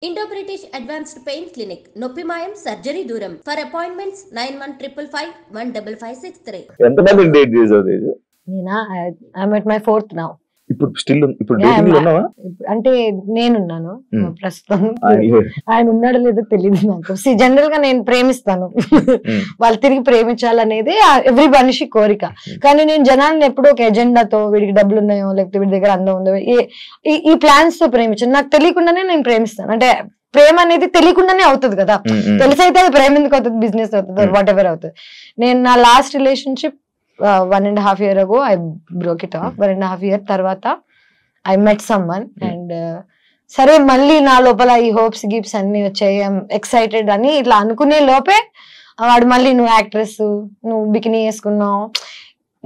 Indo-British Advanced Pain Clinic, Noppimayam Surgery Duram. For appointments 9155515563. ఎంతమంది date చేసావు? I'm at my 4th now. ఇప్పుడు dating లో ఉన్నావా? అంటే నేనున్నాను ప్రస్తుతం. ఆయన ఉన్నాడో లేదో తెలియదు నాకు. జనరల్ గా నేను ప్రేమిస్తాను, వాళ్ళు తిరిగి ప్రేమించాలనేది ఎవ్రీ మనిషి కోరిక. కానీ నేను జనాలను ఎప్పుడూ ఒక ఎజెండాతో, వీడికి డబ్బులు ఉన్నాయో లేకపోతే వీడి దగ్గర అందం ఉందో ఈ ప్లాన్స్ తో ప్రేమించాను. నాకు తెలియకుండానే నేను ప్రేమిస్తాను. అంటే ప్రేమ అనేది తెలియకుండానే అవుతుంది కదా, తెలిసైతే అది ప్రేమ ఎందుకు అవుతుంది, బిజినెస్ అవుతుంది, వాట్ ఎవర్ అవుతుంది. నేను నా last relationship 1.5 years ago I broke it off. 1.5 years తర్వాత I met someone and సరే మళ్ళీ నా లోపల ఈ హోప్స్ గిప్స్ అన్ని వచ్చాయి, ఎక్సైటెడ్ అని ఇట్లా అనుకునే లోపే వాడు మళ్ళీ నువ్వు యాక్ట్రెస్, నువ్వు బికినీ వేసుకున్నావు.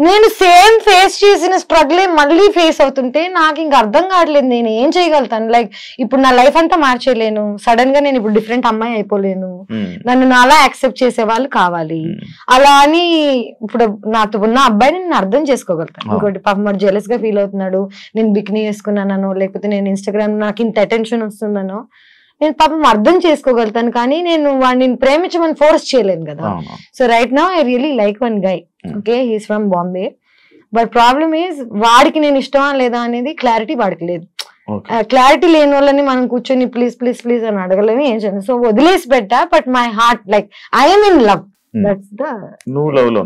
నేను సేమ్ ఫేస్ చేసిన స్ట్రగుల్ మళ్ళీ ఫేస్ అవుతుంటే నాకు ఇంకా అర్థం కావట్లేదు నేను ఏం చేయగలుగుతాను. లైక్ ఇప్పుడు నా లైఫ్ అంతా మార్చేయలేను, సడన్ గా నేను ఇప్పుడు డిఫరెంట్ అమ్మాయి అయిపోలేను, నన్ను నాలా యాక్సెప్ట్ చేసే వాళ్ళు కావాలి. అలా అని ఇప్పుడు నాతో ఉన్న అబ్బాయిని నేను అర్థం చేసుకోగలుగుతాను. ఇంకోటి పాపం మరి జెలస్ గా ఫీల్ అవుతున్నాడు, నేను బికినీ వేసుకున్నానో లేకపోతే నేను ఇన్స్టాగ్రామ్ నాకు ఇంత అటెన్షన్ వస్తుందనో నేను పాపం అర్థం చేసుకోగలుగుతాను. కానీ నేను వాడిని ప్రేమించమని ఫోర్స్ చేయలేను కదా. So right now I really like one guy. Okay, he's from Bombay, but problem is వాడికి నేను ఇష్టమా లేదా అనేది క్లారిటీ వాడికి లేదు. క్లారిటీ లేని వాళ్ళని మనం కూర్చొని ప్లీజ్ ప్లీజ్ ప్లీజ్ అని అడగలేము, ఏం చేయను. సో వదిలేసి పెట్టా. But my heart like I'm in love. That's the నేను లవ్ లో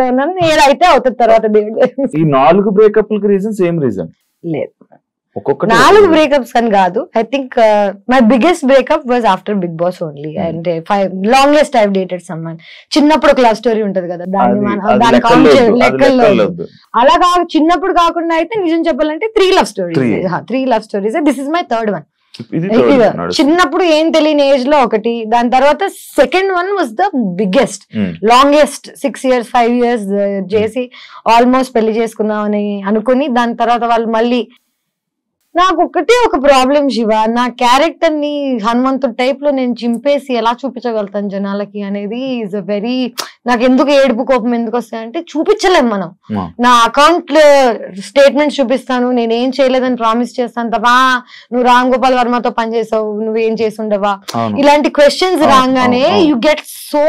ఉన్నాను. నేనైతే అవుతుంది తర్వాత దేవుడు. ఈ 4 బ్రేకప్ రీజన్ సేమ్ రీజన్ లేదు, 4 బ్రేకప్స్ అని కాదు. I think my biggest breakup was after Bigg Boss only. And longest I dated someone. చిన్నప్పుడు ఒక లవ్ స్టోరీ ఉంటది కదా, దాన్ని లెక్కల్లో అలా కాదు. చిన్నప్పుడు కాకుండా అయితే నిజం చెప్పాలంటే 3 love stories. This is my 3rd one. చిన్నప్పుడు ఏం తెలియని ఏజ్ లో ఒకటి, దాని తర్వాత second one was the biggest, longest 6 years 5 years చేసి ఆల్మోస్ట్ పెళ్లి చేసుకుందామని అనుకుని దాని తర్వాత వాళ్ళు మళ్ళీ. నాకు ఒకటే ఒక ప్రాబ్లం శివ, నా క్యారెక్టర్ ని హనుమంతుడు టైప్ లో నేను చింపేసి ఎలా చూపించగలుగుతాను జనాలకి అనేది ఈజ్ అ వెరీ. నాకు ఎందుకు ఏడుపు కోపం ఎందుకు వస్తాయంటే చూపించలేం మనం. నా అకౌంట్ స్టేట్మెంట్స్ చూపిస్తాను, నేను ఏం చేయలేదని ప్రామిస్ చేస్తాను తప్ప నువ్వు రామ్ గోపాల్ వర్మతో పనిచేసావు, నువ్వేం చేసి ఉండవా, ఇలాంటి క్వశ్చన్స్ రాగానే యు గెట్ సో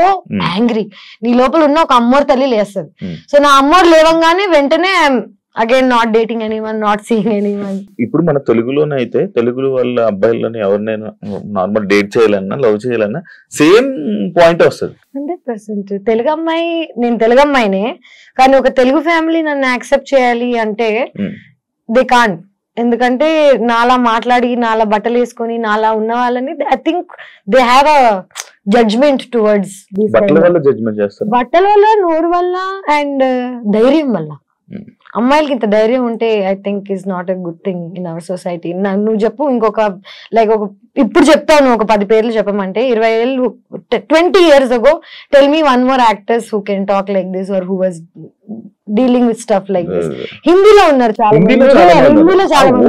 యాంగ్రీ. నీ లోపల ఉన్న ఒక అమ్మోరు తల్లి లేస్తుంది. సో నా అమ్మోరు లేవంగానే వెంటనే again not dating anyone, not seeing anyone. ఇప్పుడు మన తెలుగులోనే అయితే తెలుగు వాళ్ళ అబ్బాయిలని ఎవరినైనా నార్మల్ డేట్ చేయాలన్నా లవ్ చేయాలన్నా సేమ్ పాయింట్ వస్తుంది 100%. తెలుగు అమ్మాయి, నేను తెలుగు అమ్మాయినే కానీ ఒక తెలుగు ఫ్యామిలీ నన్ను యాక్సెప్ట్ చేయాలి అంటే దే కాంట్. ఎందుకంటే నాలా మాట్లాడి, నాలా బట్టలు వేసుకొని, నాలా ఉన్న వాళ్ళని I think they have a judgement towards. బట్టల వల్ల, నోరు వల్ల అండ్ ధైర్యం వల్ల. అమ్మాయిలకి ఇంత ధైర్యం ఉంటే I think is not a good thing in our society. నువ్వు చెప్పు ఇంకొక లైక్ ఒక ఇప్పుడు చెప్తాను ఒక 10 పేర్లు చెప్పమంటే 20 ఏళ్ళు 20 years ago tell me one more actors who can talk like this or who was dealing with stuff like this. హిందీలో ఉన్నారు చాలా మంది, హిందీలో చాలా మంది.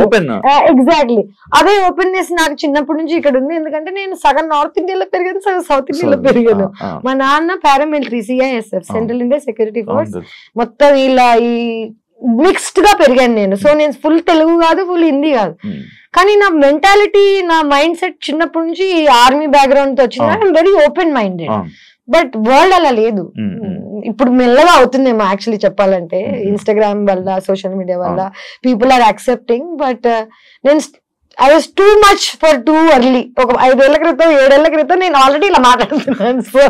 ఎగ్జాక్ట్లీ అదే ఓపెన్నెస్ నాకు చిన్నప్పటి నుంచి ఇక్కడ ఉంది. ఎందుకంటే నేను సగం నార్త్ ఇండియాలో పెరిగాను, సగం సౌత్ ఇండియాలో పెరిగాను. మా నాన్న paramilitary, CISF central India security force, మొత్తం ఇలా ఈ మిక్స్డ్ గా పెరిగాను నేను. సో నేను ఫుల్ తెలుగు కాదు, ఫుల్ హిందీ కాదు. కానీ నా మెంటాలిటీ, నా మైండ్ సెట్ చిన్నప్పటి నుంచి ఆర్మీ బ్యాక్గ్రౌండ్ తో వచ్చింది. I'm very open minded. But world అలా లేదు. ఇప్పుడు మెల్లగా అవుతుందేమో యాక్చువల్లీ చెప్పాలంటే, ఇన్స్టాగ్రామ్ వల్ల, సోషల్ మీడియా వల్ల పీపుల్ ఆర్ యాక్సెప్టింగ్. బట్ నేను I was too much for too early. ఒక 5 ఏళ్ల క్రితం 7 ఏళ్ల క్రితం నేను ఆల్రెడీ ఇలా మాట్లాడుతున్నాను. సో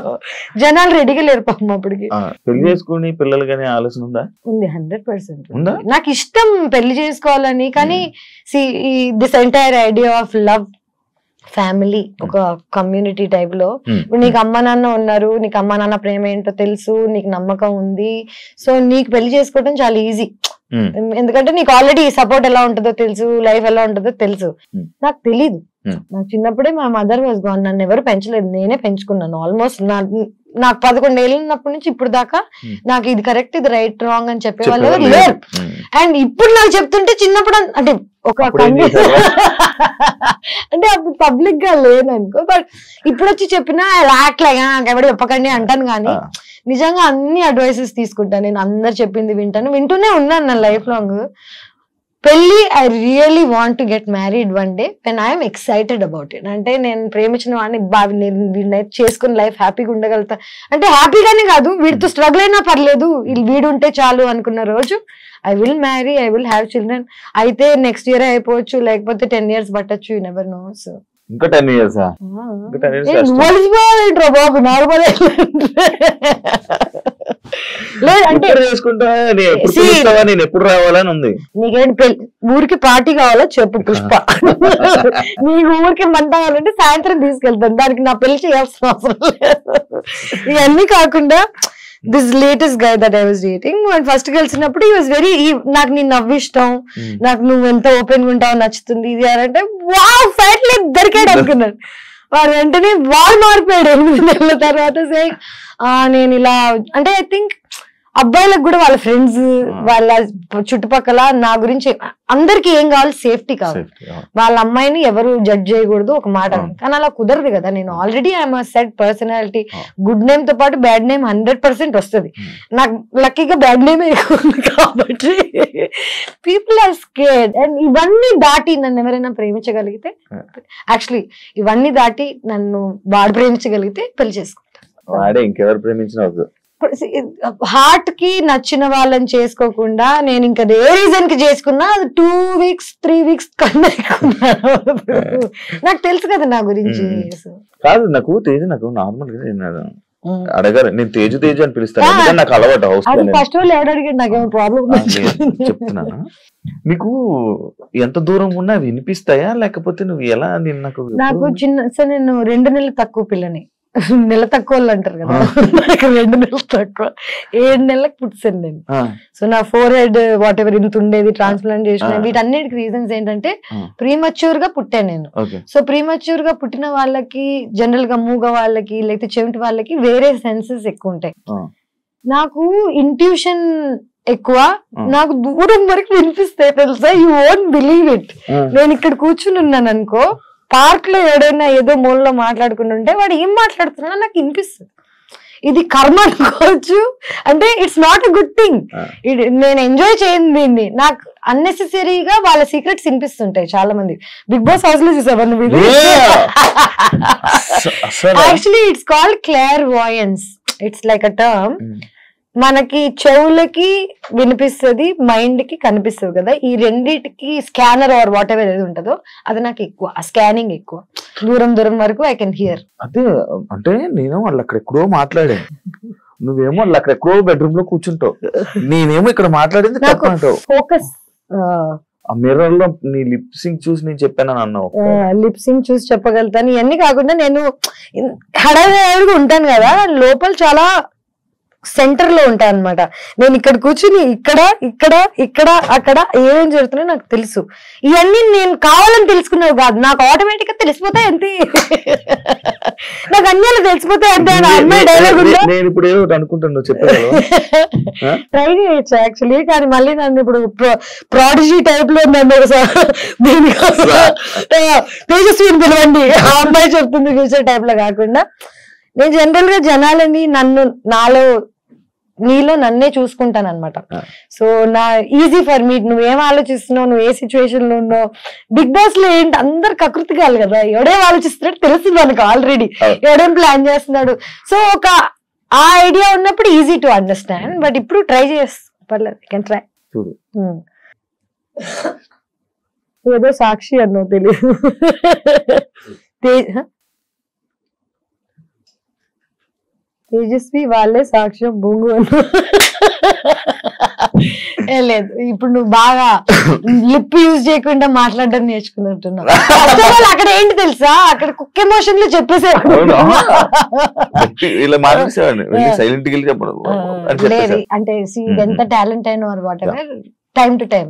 జనాలు రెడీగా లేరు పాపం అప్పటికి. పెళ్లి చేసుకుని పిల్లలు కానీ ఆలోచన ఉందా? ఉంది, 100%. నాకు ఇష్టం పెళ్లి చేసుకోవాలని. కానీ this entire idea of love, family, ఒక కమ్యూనిటీ టైప్ లో, ఇప్పుడు నీకు అమ్మ నాన్న ఉన్నారు, నీకు అమ్మ నాన్న ప్రేమ ఏంటో తెలుసు, నీకు నమ్మకం ఉంది, సో నీకు పెళ్లి చేసుకోవడం చాలా ఈజీ. ఎందుకంటే నీకు ఆల్రెడీ సపోర్ట్ ఎలా ఉంటుందో తెలుసు, లైఫ్ ఎలా ఉంటుందో తెలుసు. నాకు తెలీదు. నాకు చిన్నప్పుడే మా మదర్ వాజ్ గాన్. నన్ను ఎవరు పెంచలేదు, నేనే పెంచుకున్నాను. ఆల్మోస్ట్ నాకు 11 ఏళ్ళు ఉన్నప్పటి నుంచి ఇప్పుడు దాకా నాకు ఇది కరెక్ట్, ఇది రైట్, రాంగ్ అని చెప్పేవాళ్ళు లేరు. అండ్ ఇప్పుడు నాకు చెప్తుంటే చిన్నప్పుడు అంటే ఒక అంటే అప్పుడు పబ్లిక్ గా లేదనుకో, బట్ ఇప్పుడు వచ్చి చెప్పినా రాట్లేగా ఎవరు చెప్పకండి అంటాను. కానీ నిజంగా అన్ని అడ్వైసెస్ తీసుకుంటాను నేను, అందరు చెప్పింది వింటాను, వింటూనే ఉన్నాను నా లైఫ్ లాంగ్. పెళ్లి I really want to get married one day when I'm excited about it. అంటే నేను ప్రేమించిన వాడిని వీడిని చేసుకుని లైఫ్ హ్యాపీగా ఉండగలుగుతా అంటే హ్యాపీగానే కాదు, వీడితో స్ట్రగుల్ అయినా పర్లేదు, వీడు ఉంటే చాలు అనుకున్న రోజు I will marry, I will have children. అయితే నెక్స్ట్ ఇయర్ అయిపోవచ్చు, లేకపోతే 10 years పట్టచ్చు, యూ నెవర్ నో. సో ఇంకా 10 years బాబు నార్మల్ లేదంటే నేను ఎప్పుడు రావాలని ఉంది. నీకేంటి ఊరికి పార్టీ కావాలో చెప్పు పుష్ప, నీకు ఊరికి మంట కావాలంటే సాయంత్రం తీసుకెళ్తాను, దానికి నా పెళ్లి చేయాల్సిన అవసరం లేదు. ఇవన్నీ కాకుండా this latest guy that I was dating, first కలిసినప్పుడు ఈ వాజ్ వెరీ, నాకు నీ నవ్వు ఇష్టం, నాకు నువ్వు ఎంత ఓపెన్ గా ఉంటావు నచ్చుతుంది ఇది అంటే వావ్ ఫైట్ లైక్ దొరికాడు అనుకున్నాడు. వాడు వెంటనే వాళ్ళు మారిపోయాడు 8 నెలల తర్వాత. నేను ఇలా అంటే ఐ థింక్ అబ్బాయిలకు కూడా వాళ్ళ ఫ్రెండ్స్ వాళ్ళ చుట్టుపక్కల నా గురించి అందరికి ఏం కావాలి, సేఫ్టీ కావాలి. వాళ్ళ అమ్మాయిని ఎవరు జడ్జ్ చేయకూడదు ఒక మాట, కానీ అలా కుదరదు కదా. నేను already I'm set personality, good name తో పాటు బ్యాడ్ నేమ్ 100% వస్తుంది. నాకు లక్కీగా బ్యాడ్ నేమ్ ఎక్కువ ఉంది కాబట్టి పీపుల్ ఆర్ స్కేర్డ్. అండ్ ఇవన్నీ దాటి నన్ను ఎవరైనా ప్రేమించగలిగితే, యాక్చువల్లీ ఇవన్నీ దాటి నన్ను వాడు ప్రేమించగలిగితే పెళ్లి చేసుకుంటాను. ఇంకెవరు ప్రేమించిన హార్ట్ కి నచ్చిన వాళ్ళని చేసుకోకుండా నేను ఇంకా ఏ రీజన్ కి చేసుకున్నా అది 2 weeks 3 weeks కన్నా నాకు తెలుసు కదా నా గురించి. కాదు నాకు తేజ, నాకు నార్మల్ గా అడగాలి, నేను తేజు తేజు అని పిలుస్తాను, నాకు అలవాటు. ఫస్ట్ వాళ్ళు ఎవరు అడిగాడు, నాకేమో ప్రాబ్లం చెప్తున్నాను. నీకు ఎంత దూరం ఉన్నా వినిపిస్తాయా, లేకపోతే నువ్వు ఎలా? నాకు చిన్న నేను 2 నెలలు తక్కువ పిల్లని, నెల తక్కువ వాళ్ళు అంటారు కదా, నాకు 2 నెలలు తక్కువ, 7 నెలలకు పుట్టాను నేను. సో నా ఫోర్హెడ్ వాట్ ఎవర్ ఇంత ఉండేది ట్రాన్స్ప్లాంట్ చేసిన, వీటన్నిటికి రీజన్స్ ఏంటంటే ప్రీమచ్యూర్ గా పుట్టాను నేను. సో ప్రీమచ్యూర్ గా పుట్టిన వాళ్ళకి జనరల్ గా మూగ వాళ్ళకి లేకపోతే చెవిటి వాళ్ళకి వేరే సెన్సెస్ ఎక్కువ ఉంటాయి. నాకు ఇంట్యూషన్ ఎక్కువ, నాకు దూరం వరకు వినిపిస్తాయి తెలుసా, యూ వోంట్ బిలీవ్ ఇట్. నేను ఇక్కడ కూర్చుని ఉన్నాను అనుకో, పార్క్ లో ఎవడైనా ఏదో మూలలో మాట్లాడుకుంటుంటే వాడు ఏం మాట్లాడుతున్నా నాకు వినిపిస్తుంది. ఇది కర్మ అనుకోవచ్చు, అంటే it's not a good thing. నేను ఎంజాయ్ చేయను దీన్ని. నాకు అన్నెసెసరీగా వాళ్ళ సీక్రెట్స్ వినిపిస్తుంటాయి. చాలా మంది బిగ్ బాస్ హౌస్ లో చూసావా నువ్వు? Actually it's called clairvoyance. It's like a term. మనకి చెవులకి వినిపిస్తుంది, మైండ్ కి కనిపిస్తుంది కదా, ఈ రెండిటికి స్కానర్ ఆర్ వాట్ ఎవర్ ఏది ఉంటుందో అది నాకు ఎక్కువ, ఆ స్కానింగ్ ఎక్కువ, దూరం దూరం వరకు ఐ కెన్ హియర్. అదే అంటే నేను వాళ్ళు అక్కడెక్కడో మాట్లాడాను, నువ్వేమో వాళ్ళు అక్కడెక్కడో బెడ్రూమ్ లో కూర్చుంటావు, నేనేమో ఇక్కడ మాట్లాడింది ఫోకస్. ఆ మిర్రర్ లో నీ లిప్ సింక్ చూసి నేను చెప్పాను అన్నావు. లిప్ సింక్ చూసి చెప్పగలుగుతాను. ఇవన్నీ కాకుండా నేను హడావిడిగా ఉంటాను కదా, లోపల చాలా సెంటర్ లో ఉంటా అనమాట. నేను ఇక్కడ కూర్చుని ఇక్కడ ఇక్కడ ఇక్కడ అక్కడ ఏమేం జరుగుతున్నాయో నాకు తెలుసు. ఇవన్నీ నేను కావాలని తెలుసుకున్నావు కాదు, నాకు ఆటోమేటిక్ గా తెలిసిపోతాయి అంతే. నాకు అన్ని తెలిసిపోతాయి అంతే. అమ్మాయి డైలాగ్ నేను ఇప్పుడు ఏదో అనుకుంటున్నా, చెప్పగలవా? ట్రై చేయొచ్చు యాక్చువల్లీ, కానీ మళ్ళీ నన్ను ఇప్పుడు ప్రాడిజీ టైప్ లో నన్ను దీనికోసం తేజస్విని పిలవండి, ఆ అమ్మాయి చెప్తుంది ఫ్యూచర్ టైప్ లో కాకుండా, నేను జనరల్ గా జనాలని నీలో నన్నే చూసుకుంటాను అనమాట. సో నా ఈజీ ఫర్ మీ, నువ్వేం ఆలోచిస్తున్నావు, నువ్వు ఏ సిచ్యువేషన్ లో ఉన్నావు. బిగ్ బాస్ లో ఏంటి అందరు కకృతి కాదు కదా, ఎవడేం ఆలోచిస్తున్నాడు తెలుస్తుంది మనకు ఆల్రెడీ, ఎవడేం ప్లాన్ చేస్తున్నాడు. సో ఒక ఆ ఐడియా ఉన్నప్పుడు ఈజీ టు అండర్స్టాండ్. బట్ ఇప్పుడు ట్రై పర్లేదు, ఐ కెన్ ట్రై. ఏదో సాక్షి అన్నో తెలియదు, తేజస్వి వాళ్ళే సాక్ష్యం బొంగు అన్న. లేదు, ఇప్పుడు నువ్వు బాగా లిప్ యూజ్ చేయకుండా మాట్లాడడం నేర్చుకున్నట్టున్నావు. అక్కడ ఏంటి తెలుసా, అక్కడ కుక్ ఎమోషన్ లో చెప్పేసాడు. లేదు అంటే ఎంత టాలెంట్ అయినా what ever, time to time.